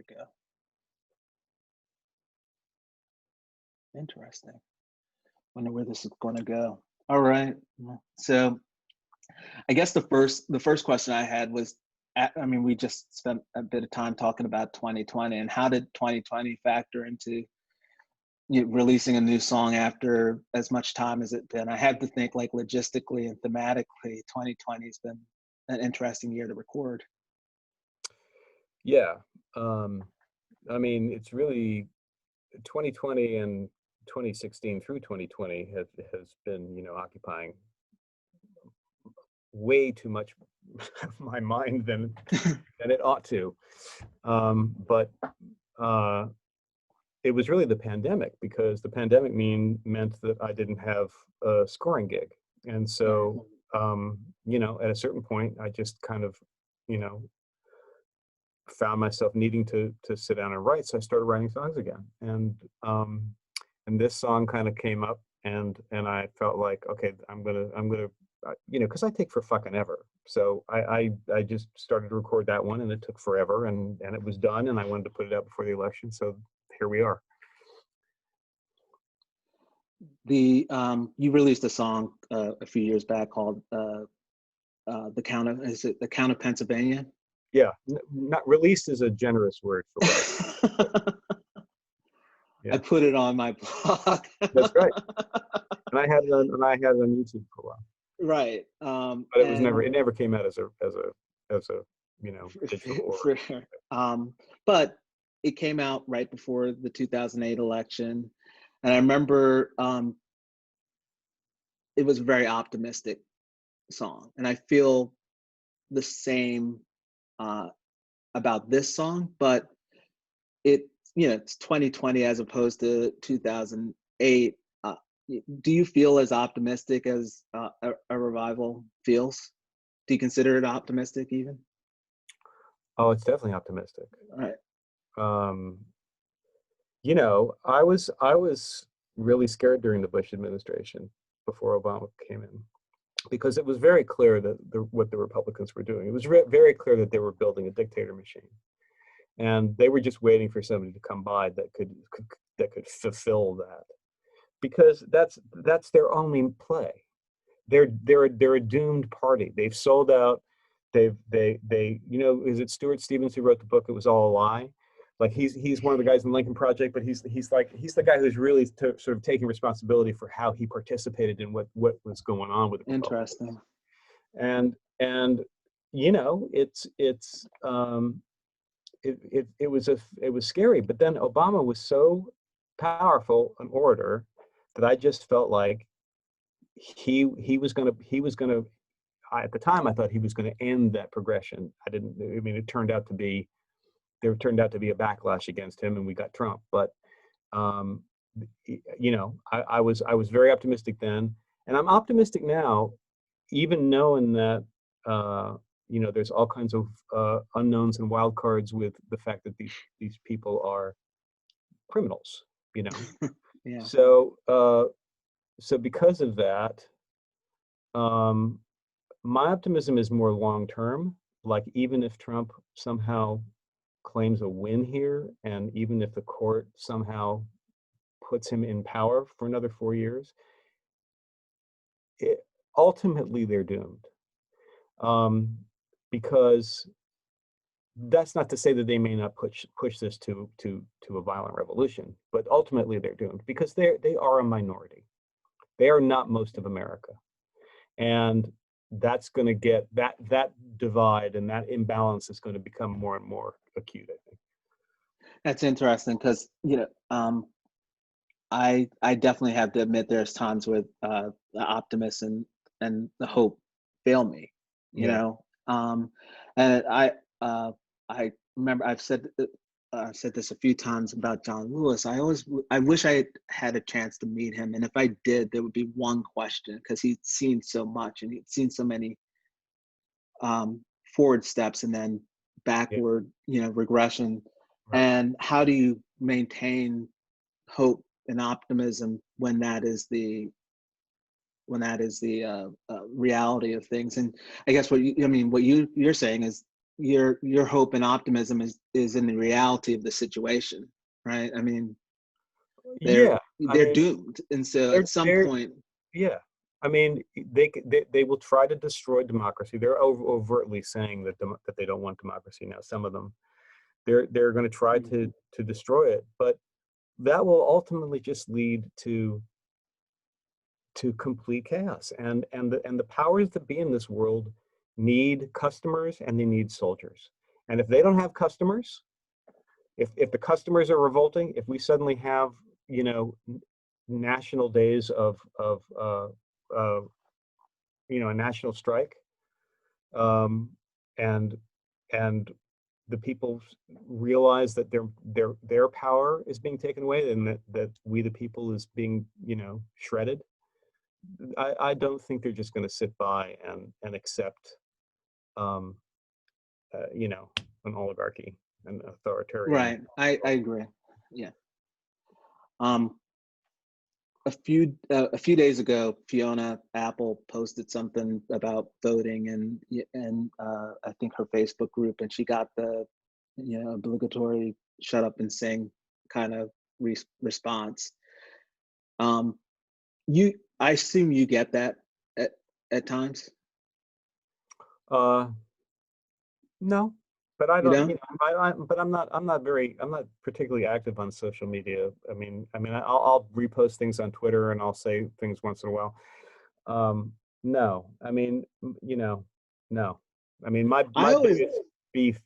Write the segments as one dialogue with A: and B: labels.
A: go. Interesting. Wonder where this is going to go. All right. So I guess the first question I had was, I mean, we just spent a bit of time talking about 2020, and how did 2020 factor into releasing a new song after as much time as it's been? I had to think like logistically and thematically, 2020 has been an interesting year to record.
B: Yeah. Um, I mean, it's really 2020 and 2016 through 2020 has been, occupying way too much of my mind than it ought to. But it was really the pandemic, because the pandemic meant that I didn't have a scoring gig. And so, at a certain point, I just kind of, you know, found myself needing to sit down and write. So I started writing songs again. And this song kind of came up, and I felt like, okay, I'm gonna, because I take for fucking ever. So I just started to record that one, and it took forever, and it was done, and I wanted to put it out before the election. So here we are.
A: You released a song a few years back called "The Count of," is it "The Count of Pennsylvania"?
B: Yeah, not released is a generous word for what.
A: Yeah. I put it on my blog.
B: That's right. And I had it on YouTube for a while.
A: Right.
B: But it never came out as a digital or.
A: Sure. But it came out right before the 2008 election, and I remember it was a very optimistic song, and I feel the same about this song, but it's 2020 as opposed to 2008. Do you feel as optimistic as a revival feels? Do you consider it optimistic even?
B: Oh, it's definitely optimistic.
A: All right.
B: I was really scared during the Bush administration before Obama came in, because it was very clear that what the Republicans were doing. It was very clear that they were building a dictator machine, and they were just waiting for somebody to come by that could fulfill that, because that's their only play. They're a doomed party. They've sold out. Is it Stuart Stevens who wrote the book "It Was All a Lie"? Like he's one of the guys in the Lincoln Project, but he's the guy who's really sort of taking responsibility for how he participated in what was going on with the
A: Interesting.
B: And it was scary. But then Obama was so powerful an orator that I just felt like he was gonna at the time I thought he was going to end that progression. It turned out to be a backlash against him, and we got Trump. But I was very optimistic then, and I'm optimistic now, even knowing that there's all kinds of unknowns and wild cards with the fact that these people are criminals.
A: Yeah.
B: So because of that, my optimism is more long term. Like, even if Trump somehow claims a win here, and even if the court somehow puts him in power for another 4 years, ultimately they're doomed. Because that's not to say that they may not push this to a violent revolution, but ultimately they're doomed, because they are a minority. They are not most of America, and that's going to get that divide and that imbalance is going to become more and more acute, I think.
A: That's interesting, because I definitely have to admit there's times where the optimism and the hope fail me, and I remember I've said this a few times about John Lewis. I wish I had a chance to meet him, and if I did, there would be one question, because he'd seen so much and he'd seen so many forward steps and then backward, regression.
B: Right.
A: And how do you maintain hope and optimism when that is the reality of things? And I guess what you're saying is your hope and optimism is in the reality of the situation, right? I mean, they're
B: Yeah, I
A: they're
B: mean,
A: doomed, and so at some
B: they're
A: point,
B: yeah. I mean, they will try to destroy democracy. They're overtly saying that that they don't want democracy now. Some of them, they're going to try
A: Mhm.
B: to destroy it, but that will ultimately just lead to complete chaos. And the powers that be in this world need customers and they need soldiers. And if they don't have customers, if the customers are revolting, if we suddenly have, you know, national days of uh, a national strike, um, and and the people realize that their power is being taken away, and that we the people is being, shredded. I don't think they're just going to sit by and accept, um, uh, you know, an oligarchy and authoritarian.
A: right? I agree. Yeah. Um, a few days ago, Fiona Apple posted something about voting, and I think her Facebook group, and she got the obligatory "shut up and sing" kind of response. Um, I assume you get that at at times.
B: Uh, no, but I
A: You
B: don't.
A: know?
B: But I'm not particularly active on social media. I'll repost things on Twitter and I'll say things once in a while. No, no. I mean,
A: I
B: my
A: always
B: biggest beef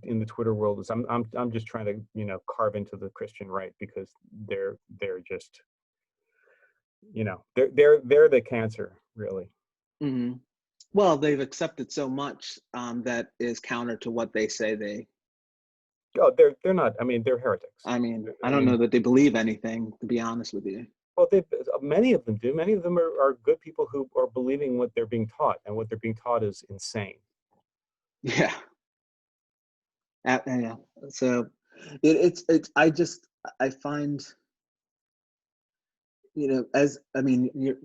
B: in the Twitter world is I'm just trying to, carve into the Christian right, because they're just, they're the cancer, really.
A: mhm. Well, they've accepted so much that is counter to what they say they.
B: Oh, they're not. I mean, they're heretics.
A: I mean, I
B: I
A: don't know
B: mean,
A: that they believe anything, to be honest with you.
B: well, many of them do. Many of them are good people who are believing what they're being taught, and what they're being taught is insane.
A: Yeah. Yeah. So it's I find, as I mean, you're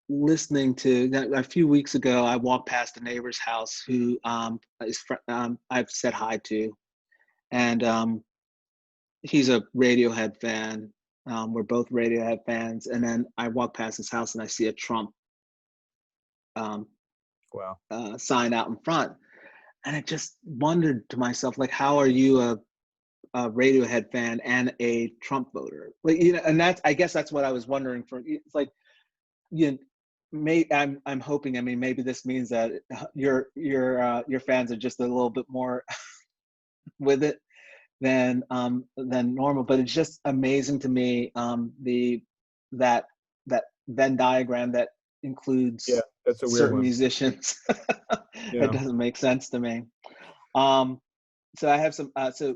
A: listening to a few weeks ago, I walked past a neighbor's house who I've said hi to, and he's a Radiohead fan. We're both Radiohead fans, and then I walk past his house and I see a Trump um,
B: Wow.
A: sign out in front, and I just wondered to myself, like, how are you a Radiohead fan and a Trump voter? Like, and that's, I guess that's what I was wondering. It's like, you know, I'm hoping. I mean, maybe this means that your fans are just a little bit more with it than normal. But it's just amazing to me, that that Venn diagram that
B: Yeah,
A: includes
B: that's a weird
A: certain
B: one.
A: musicians. It
B: Yeah.
A: doesn't make sense to me. Um, so I have some. So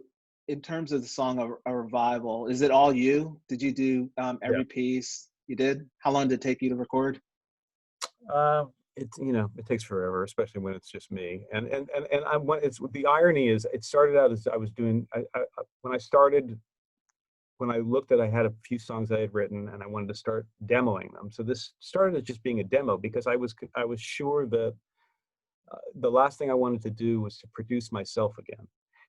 A: in terms of the song a revival, is it all you? Did you do
B: Yeah.
A: every piece? You did. How long did it take you to record?
B: It takes forever, especially when it's just me. And I'm when it's the irony is, it started out as I was doing. When I started, when I looked at, I had a few songs I had written and I wanted to start demoing them. So this started as just being a demo, because I was sure that the last thing I wanted to do was to produce myself again,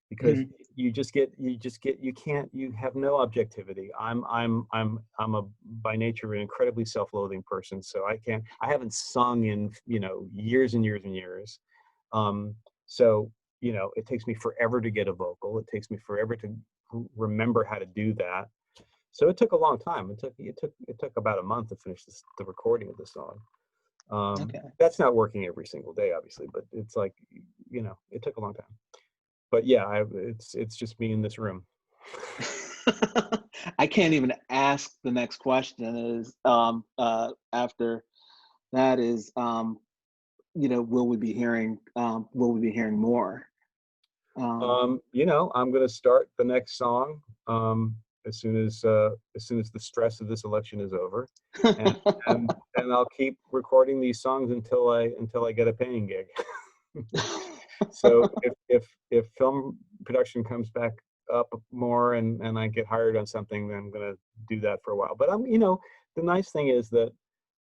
B: because
A: Mhm.
B: you can't, you have no objectivity. I'm a by nature an incredibly self-loathing person, so I haven't sung in, years and years and years. um so, it takes me forever to get a vocal, it takes me forever to remember how to do that. So it took a long time. It took about a month to finish the recording of the song.
A: Okay.
B: That's not working every single day, obviously, but it's like, it took a long time. But yeah, it's just me in this room.
A: I can't even ask the next question is after that is will we be hearing more? Um
B: I'm going to start the next song, as soon as the stress of this election is over, and and I'll keep recording these songs until I get a paying gig. So if film production comes back up more, and I get hired on something, then I'm gonna do that for a while. But the nice thing is that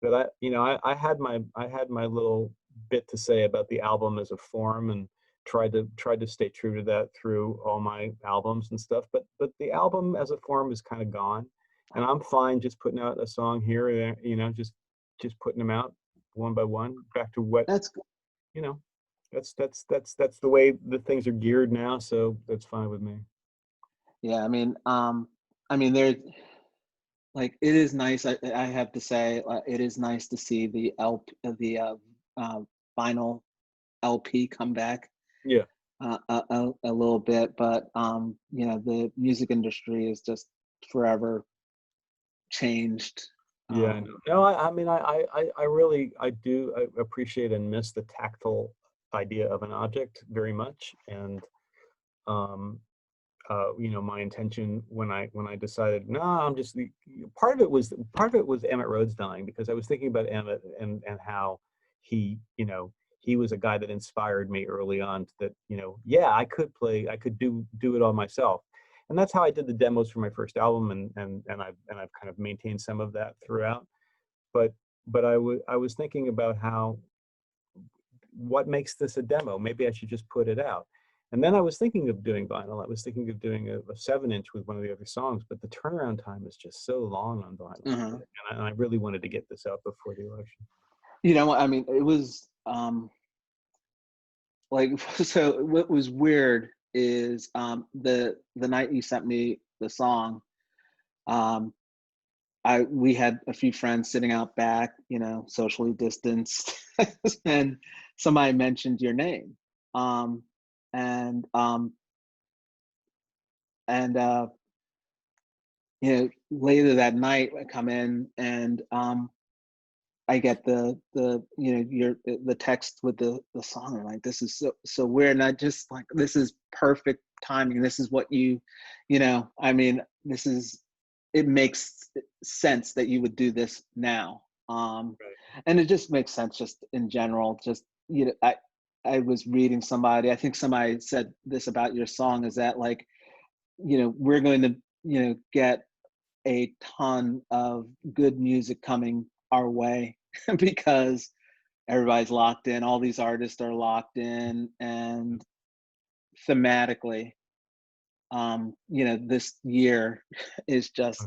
B: I had my little bit to say about the album as a form, tried to stay true to that through all my albums and stuff. But the album as a form is kind of gone, and I'm fine just putting out a song here or there, just putting them out one by one. Back to what
A: That's
B: you know, that's the way the things are geared now. So that's fine with me.
A: yeah. I mean, there like it is nice. I have to say, it is nice to see the uh, vinyl LP come back
B: Yeah.
A: a little bit, but the music industry is just forever changed.
B: Yeah, I know. No, I mean, I really, I appreciate and miss the tactile idea of an object very much. And, my intention when I decided, no, I'm just, part of it was Emmett Rhodes dying, because I was thinking about Emmett and how he, he was a guy that inspired me early on that, yeah, I could do it all myself. And that's how I did the demos for my first album, and I've kind of maintained some of that throughout. But I was thinking about what makes this a demo? Maybe I should just put it out. And then I was thinking of doing vinyl. I was thinking of doing a 7-inch with one of the other songs, but the turnaround time is just so long on vinyl.
A: Uh-huh.
B: And I really wanted to get this out before the election.
A: I mean, it was like so. What was weird is the night you sent me the song. Um, we had a few friends sitting out back, socially distanced, and somebody mentioned your name, um, and and later that night I come in and I get the text with the song. I'm like, this is so weird, and I just like, this is perfect timing. This is what I mean, this is, it makes sense that you would do this now.
B: Right.
A: And it just makes sense just in general. Just I was reading somebody. I think somebody said this about your song, is that like, we're going to get a ton of good music coming our way because everybody's locked in. All these artists are locked in, and thematically, this year is just,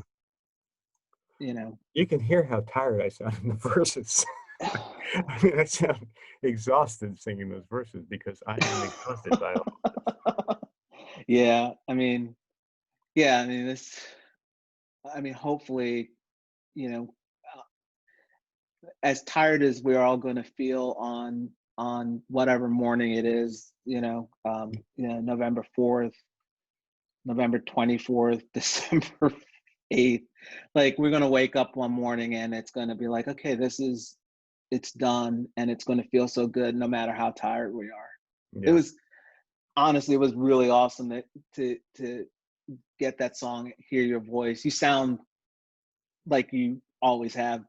A: you know,
B: You can hear how tired I sound in the verses. I mean, I sound exhausted singing those verses because I am exhausted by all.
A: yeah. This. Hopefully, you know, as tired as we're all going to feel on whatever morning it is, November 4th, November 24th, December 8th. Like, we're going to wake up one morning and it's going to be like, okay, it's done, and it's going to feel so good no matter how tired we are. It
B: Yeah.
A: was honestly, it was really awesome to get that song, hear your voice. You sound like you always have,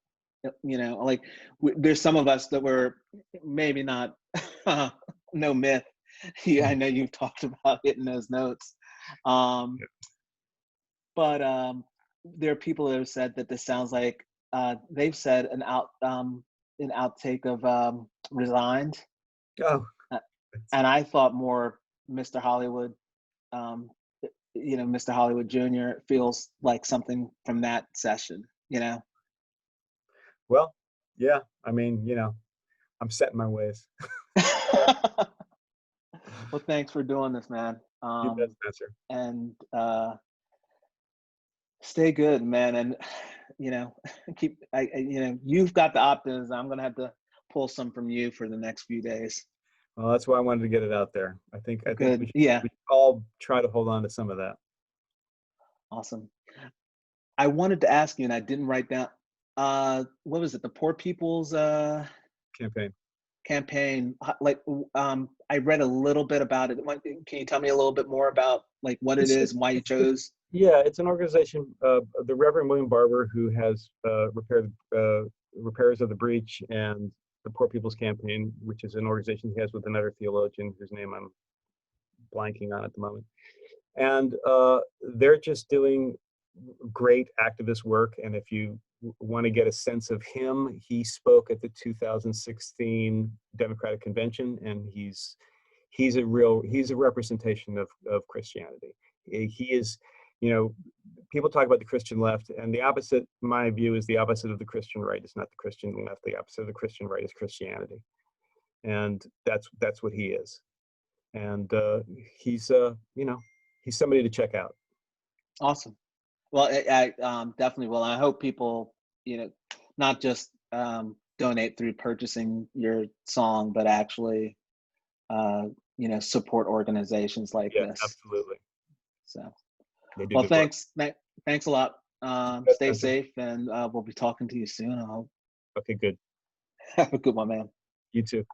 A: like there's some of us that were maybe not, no myth. Yeah, I know you've talked about hitting those notes. Um, but there are people that have said that this sounds like, they've said an outtake of Resigned.
B: Oh,
A: Uh, and I thought more Mr. Hollywood, um, Mr. Hollywood Jr. feels like something from that session.
B: well, yeah. I mean, I'm set in my ways.
A: Well, thanks for doing this, man.
B: You bet, Spencer.
A: And stay good, man. And you know, you've got the optimism. I'm gonna have to pull some from you for the next few days.
B: Well, that's why I wanted to get it out there. I think
A: Good. Yeah.
B: we should all try to hold on to some of that
A: Awesome. I wanted to ask you, and I didn't write down. What was it? The Poor People's
B: campaign.
A: campaign. I read a little bit about it. Can you tell me a little bit more about like what it is and why you
B: It's just
A: chose?
B: yeah, it's an organization. The Reverend William Barber, who has repaired repairs of the breach, and the Poor People's Campaign, which is an organization he has with another theologian whose name I'm blanking on at the moment. And they're just doing great activist work. And if you want to get a sense of him, he spoke at the 2016 Democratic Convention, and he's a representation of Christianity. He is, you know, people talk about the Christian left, and the opposite, my view, is the opposite of the Christian right. It's not the Christian left. The opposite of the Christian right is Christianity, and that's what he is. And he's you know, he's somebody to check out.
A: Awesome. Well, I definitely will. I hope people, you know, not just donate through purchasing your song, but actually, you know, support organizations like
B: Yeah,
A: this.
B: absolutely.
A: So,
B: They do
A: well,
B: good work.
A: thanks a lot.
B: Yes,
A: Stay
B: Spencer.
A: safe, and we'll be talking to you soon. I hope.
B: Okay, good.
A: Have a good one, man.
B: You too.